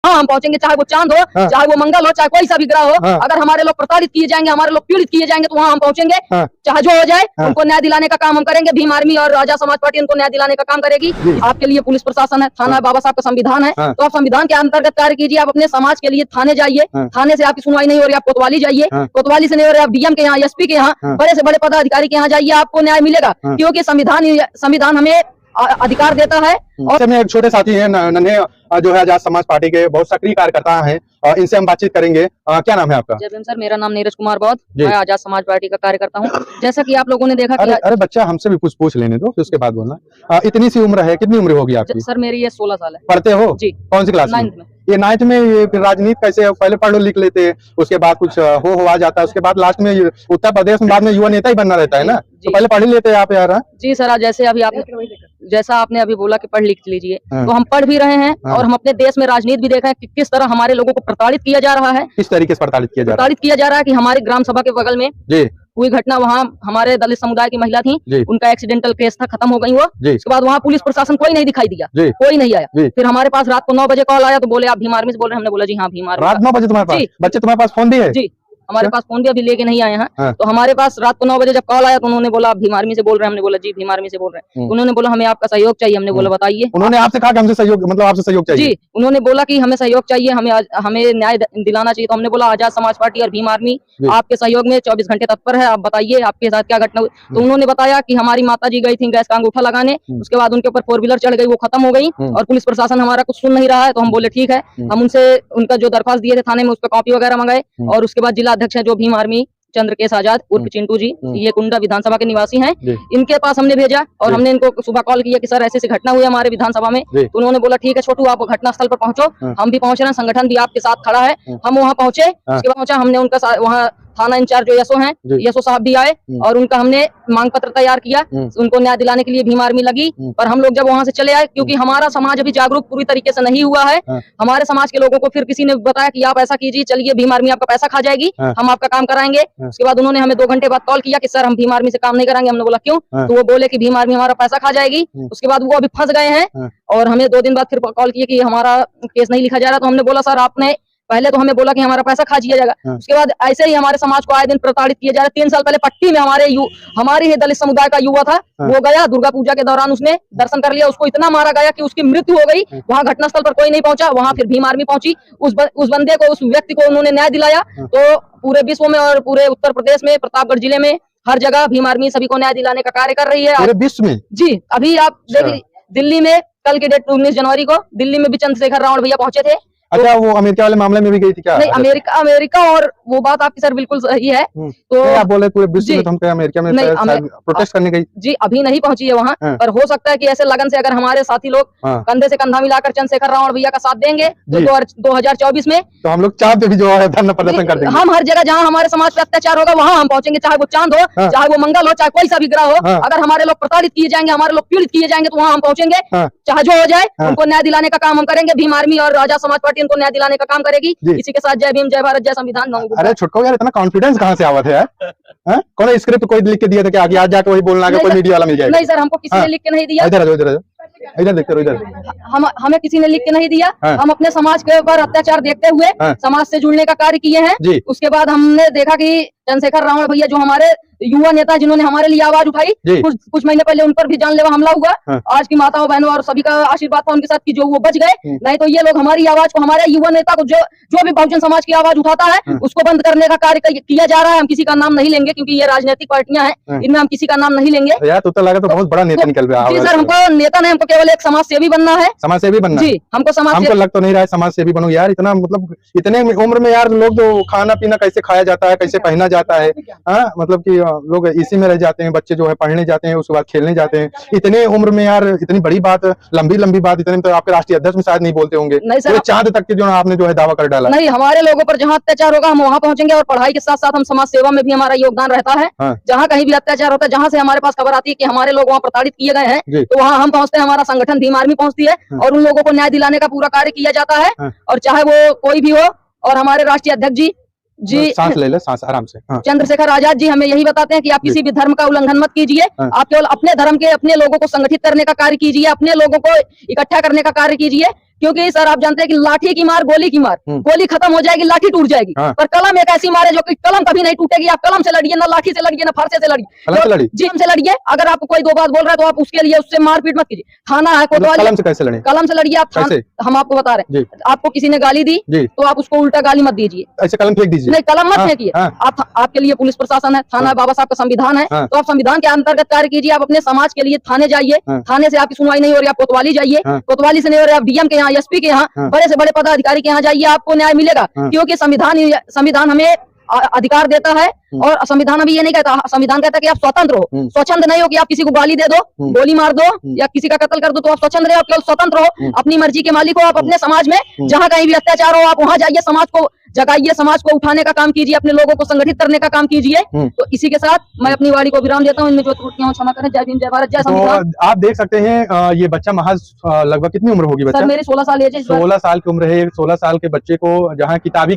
हाँ हम पहुंचेंगे, चाहे वो चांद हो, चाहे वो मंगल हो, चाहे कोई सा भी ग्रह हो। अगर हमारे लोग प्रताड़ित किए जाएंगे, हमारे लोग पीड़ित किए जाएंगे, तो वहाँ हम पहुंचेंगे, चाहे जो हो जाए। उनको न्याय दिलाने का काम हम करेंगे। भीम आर्मी और राजा समाज पार्टी उनको न्याय दिलाने का काम करेगी। आपके लिए पुलिस प्रशासन है, थाना है, बाबा साहब का संविधान है, तो आप संविधान के अंतर्गत कार्य कीजिए। आप अपने समाज के लिए थाने जाइए, थाने से आपकी सुनवाई नहीं हो रही, आप कोतवाली जाइए, कोतवाली से नहीं हो रही, आप डीएम के यहाँ, एसपी के यहाँ, बड़े से बड़े पदाधिकारी के यहाँ जाइए, आपको न्याय मिलेगा। क्योंकि संविधान हमें अधिकार देता है। और में एक छोटे साथी हैं नन्हे, जो है आजाद समाज पार्टी के बहुत सक्रिय कार्यकर्ता हैं, इनसे हम बातचीत करेंगे। क्या नाम है आपका? जय भीम सर, मेरा नाम नीरज कुमार बौद्ध, मैं आजाद समाज पार्टी का कार्यकर्ता हूं। जैसा कि आप लोगों ने देखा कि अरे बच्चा, हमसे भी कुछ पूछ लेने दो, फिर उसके बाद बोलना। इतनी सी उम्र है, कितनी उम्र होगी आपकी? सर मेरी ये 16 साल है। पढ़ते हो जी। कौन सी क्लास में? 9th में। ये 9th में ये राजनीति कैसे? पहले पढ़ लिख लेते, उसके बाद कुछ हो आ जाता है, उसके बाद लास्ट में उत्तर प्रदेश में बाद में युवा नेता ही बनना रहता है ना, तो पहले पढ़ ही लेते हैं आप यार। जी सर, जैसा आपने अभी बोला कि पढ़ लिख लीजिए, तो हम पढ़ भी रहे हैं और हम अपने देश में राजनीति भी देख रहे हैं कि किस तरह हमारे लोगों को प्रताड़ित किया जा रहा है। किस तरीके से प्रताड़ित किया जा रहा है कि हमारी ग्राम सभा के बगल में हुई घटना, वहाँ हमारे दलित समुदाय की महिला थी, उनका एक्सीडेंटल केस था, खत्म हो गई वो। उसके बाद वहाँ पुलिस प्रशासन कोई नहीं दिखाई दिया, कोई नहीं आया। फिर हमारे पास रात को 9 बजे कॉल आया, तो बोले आप भीम आर्मी से बोल रहे हैं? हमने बोला जी हाँ भीम आर्मी। रात 9 बजे तुम्हारे पास? बच्चे तुम्हारे पास फोन भी है? जी, हमारे पास फोन भी अभी लेके नहीं आए हैं। तो हमारे पास रात को 9 बजे जब कॉल आया, तो उन्होंने बोला आप भीम आर्मी से बोल रहे हैं? हमने बोला जी भीम आर्मी से बोल रहे हैं। उन्होंने बोला हमें आपका सहयोग चाहिए। हमने बोला बताइए। उन्होंने आपसे कहा कि हमसे सहयोग, मतलब आपसे सहयोग चाहिए? जी, उन्होंने बोला कि हमें सहयोग चाहिए, हमें न्याय दिलाना चाहिए। तो हमने बोला आजाद समाज पार्टी और भीम आर्मी आपके सहयोग में 24 घंटे तत्पर है, आप बताइए आपके साथ क्या घटना हुई। तो उन्होंने बताया कि हमारी माता जी गई थी गैस का अंगूठा लगाने, उसके बाद उनके ऊपर 4 व्हीलर चढ़ गई, वो खत्म हो गई और पुलिस प्रशासन हमारा कुछ सुन नहीं रहा है। तो हम बोले ठीक है, हम उनसे उनका जो दरख्वास्त दिए थे थाने में, उस पर कॉपी वगैरह मंगाए। और उसके बाद जिला अध्यक्ष है जो भीम आर्मी चंद्रकेश आजाद उर्फ चिंटू जी, ये कुंडा विधानसभा के निवासी हैं, इनके पास हमने भेजा और हमने इनको सुबह कॉल किया कि सर ऐसी ऐसी घटना हुई हमारे विधानसभा में। तो उन्होंने बोला ठीक है छोटू, आप घटना स्थल पर पहुंचो। हम भी पहुंच रहे हैं, संगठन भी आपके साथ खड़ा है। हम वहाँ पहुंचे, उसके बाद पहुंचा हमने उनका वहाँ थाना इंचार्ज जो यसो हैं, यसो साहब भी आए और उनका हमने मांग पत्र तैयार किया। उनको न्याय दिलाने के लिए भीम आर्मी लगी। पर हम लोग जब वहां से चले आए, क्योंकि हमारा समाज अभी जागरूक पूरी तरीके से नहीं हुआ है, हमारे समाज के लोगों को फिर किसी ने बताया कि आप ऐसा कीजिए, चलिए भीम आर्मी आपका पैसा खा जाएगी, हम आपका काम कराएंगे। उसके बाद उन्होंने हमें 2 घंटे बाद कॉल किया कि सर हम भीम आर्मी से काम नहीं कराएंगे। हमने बोला क्यों? तो वो बोले कि भीम आर्मी हमारा पैसा खा जाएगी। उसके बाद वो अभी फंस गए हैं और हमें 2 दिन बाद फिर कॉल किया कि हमारा केस नहीं लिखा जा रहा। तो हमने बोला सर आपने पहले तो हमें बोला कि हमारा पैसा खा दिया जाएगा, उसके बाद ऐसे ही हमारे समाज को आए दिन प्रताड़ित किया जा रहा है। 3 साल पहले पट्टी में हमारे ही दलित समुदाय का युवा था, वो गया दुर्गा पूजा के दौरान, उसने दर्शन कर लिया, उसको इतना मारा गया कि उसकी मृत्यु हो गई। वहाँ घटनास्थल पर कोई नहीं पहुंचा, वहाँ फिर भीम आर्मी पहुंची, उस बंदे को, उस व्यक्ति को उन्होंने न्याय दिलाया। तो पूरे विश्व में और पूरे उत्तर प्रदेश में, प्रतापगढ़ जिले में, हर जगह भीम आर्मी सभी को न्याय दिलाने का कार्य कर रही है। पूरे विश्व में? जी, अभी आप देखिए दिल्ली में कल की डेट 19 जनवरी को दिल्ली में भी चंद्रशेखर रावण भैया पहुंचे थे। अच्छा, वो अमेरिका वाले मामले में भी गई थी क्या? नहीं, अमेरिका और वो बात आपकी सर बिल्कुल सही है। तो आप बोले पूरे विश्व में, तो हम अमेरिका में प्रोटेस्ट करने गई? जी, अभी नहीं पहुंची है वहाँ, पर हो सकता है कि ऐसे लगन से अगर हमारे साथी लोग कंधे से कंधा मिलाकर चंद्रशेखर रावण भैया का साथ देंगे तो 2024 में तो हम लोग चांद पे भी जो है धरना प्रदर्शन कर देंगे। हम हर जगह जहाँ हमारे समाज पे अत्याचार होगा वहाँ हम पहुंचेंगे, चाहे वो चांद हो, चाहे वो मंगल हो, चाहे कोई सा भी ग्रह हो। अगर हमारे लोग प्रताड़ित किए जाएंगे, हमारे लोग पीड़ित किए जाएंगे, तो वहाँ हम पहुंचेंगे, चाहे जो हो जाए। उनको न्याय दिलाने का काम हम करेंगे। भीम आर्मी और राजा समाज पार्टी उनको न्याय दिलाने का काम करेगी। इसी के साथ जय भीम, जय भारत, जय संविधान। अरे छुटको यार, इतना कॉन्फिडेंस कहाँ से आवा था यार? कौन स्क्रिप्ट कोई लिख के दिया था कि आगे आज जाके वही बोलना है, कोई मीडिया वाला मिल जाएगा? नहीं सर, हमको किसी ने लिख के नहीं दिया। इधर देखते रहो, इधर। हमें किसी ने लिख के नहीं दिया। हम अपने समाज के ऊपर अत्याचार देखते हुए समाज से जुड़ने का कार्य किए हैं। उसके बाद हमने देखा कि चंद्रशेखर रावण भैया जो हमारे युवा नेता जिन्होंने हमारे लिए आवाज उठाई, कुछ महीने पहले उन पर भी जानलेवा हमला हुआ। आज की माताओं बहनों और सभी का आशीर्वाद था उनके साथ कि जो वो बच गए, नहीं तो ये लोग हमारी आवाज को, हमारे युवा नेता को, जो भी बहुजन समाज की आवाज उठाता है उसको बंद करने का कार्य किया जा रहा है। हम किसी का नाम नहीं लेंगे क्योंकि ये राजनीतिक पार्टियां हैं, इनमें हम किसी का नाम नहीं लेंगे। यार तो लगा तो बहुत बड़ा नेता निकल रहा है। जी सर, हमको नेता नहीं, हमको केवल एक समाज सेवी बनना है। समाज सेवी बनना? जी, हमको लग तो नहीं रहा है समाज सेवी बनो यार। इतना मतलब इतने उम्र में यार लोग जो खाना पीना कैसे खाया जाता है, कैसे पहना जाता है, मतलब कि लोग इसी में रह जाते हैं। बच्चे जो है पढ़ने जाते हैं, उसके बाद खेलने जाते हैं। इतने उम्र में यार इतनी बड़ी बात, लंबी बात, इतने में तो आपके राष्ट्रीय अध्यक्ष में शायद नहीं बोलते होंगे। नहीं सर, चांद तक के जो आपने जो है दावा कर डाला। नहीं, हमारे लोगों पर जहाँ अत्याचार होगा हम वहाँ पहुंचेंगे और पढ़ाई के साथ साथ हम समाज सेवा में भी हमारा योगदान रहता है। जहाँ कहीं भी अत्याचार होता है, जहाँ से हमारे पास खबर आती है कि हमारे लोग वहाँ प्रताड़ित किए गए हैं, तो वहाँ हम पहुँचते हैं, हमारा संगठन भीम आर्मी पहुँचती है और उन लोगों को न्याय दिलाने का पूरा कार्य किया जाता है। और चाहे वो कोई भी हो, और हमारे राष्ट्रीय अध्यक्ष जी सांस ले ले, सांस आराम से। चंद्रशेखर आजाद जी हमें यही बताते हैं कि आप किसी भी धर्म का उल्लंघन मत कीजिए, आप केवल अपने धर्म के, अपने लोगों को संगठित करने का कार्य कीजिए, अपने लोगों को इकट्ठा करने का कार्य कीजिए। क्योंकि सर आप जानते हैं कि लाठी की मार, गोली की मार, गोली खत्म हो जाएगी, लाठी टूट जाएगी, हाँ। पर कलम एक ऐसी मार है जो कि कलम कभी नहीं टूटेगी। आप कलम से लड़िए, ना लाठी से लड़िए, ना फरसे से कलम से लड़िए, लड़ी? जी हमसे लड़िए। अगर आपको कोई दो बात बोल रहा है तो आप उसके लिए उससे मारपीट मत कीजिए। थाना है मतलब कोतवाली, कलम से कैसे लड़े? कलम से लड़िए आप। कैसे? हम आपको बता रहे जी। हैं, आपको किसी ने गाली दी जी। तो आप उसको उल्टा गाली मत दीजिए, ऐसे कलम फेंक दीजिए? नहीं कलम मत हाँ, फेंकिए। हाँ। आपके लिए पुलिस प्रशासन है, थाना है, बाबा साहब का संविधान है, हाँ। तो आप संविधान के अंतर्गत कार्य कीजिए। आप अपने समाज के लिए थाने जाइए, हाँ। थाने से आपकी सुनवाई नहीं हो रही, आप कोतवाली जाइए, हाँ। कोतवाली से नहीं हो रही, आप डीएम के यहाँ, एसपी के यहाँ, हाँ। बड़े से बड़े पदाधिकारी के यहाँ जाइए, आपको न्याय मिलेगा। हाँ। क्योंकि संविधान हमें अधिकार देता है, और संविधान अभी ये नहीं कहता, संविधान कहता है कि आप स्वतंत्र हो, स्वच्छंद नहीं हो कि आप किसी को गाली दे दो, गोली मार दो या किसी का कत्ल कर दो, तो आप स्वच्छंद रहे हो, केवल स्वतंत्र हो, अपनी मर्जी के मालिक हो। आप अपने समाज में जहाँ कहीं भी अत्याचार हो आप वहां जाइए, समाज को जगाइए, समाज को उठाने का काम कीजिए, अपने लोगों को संगठित करने का काम कीजिए। तो इसी के साथ मैं अपनी वाणी को विराम देता हूँ। इनमें जो त्रुटियां हो क्षमा करें। जय भीम, जय भारत, जय संविधान। तो आप देख सकते हैं ये बच्चा महज लगभग कितनी उम्र होगी बच्चा? सर मेरी 16 साल एज है। 16 साल की उम्र है। 16 साल के बच्चे को जहाँ किताबी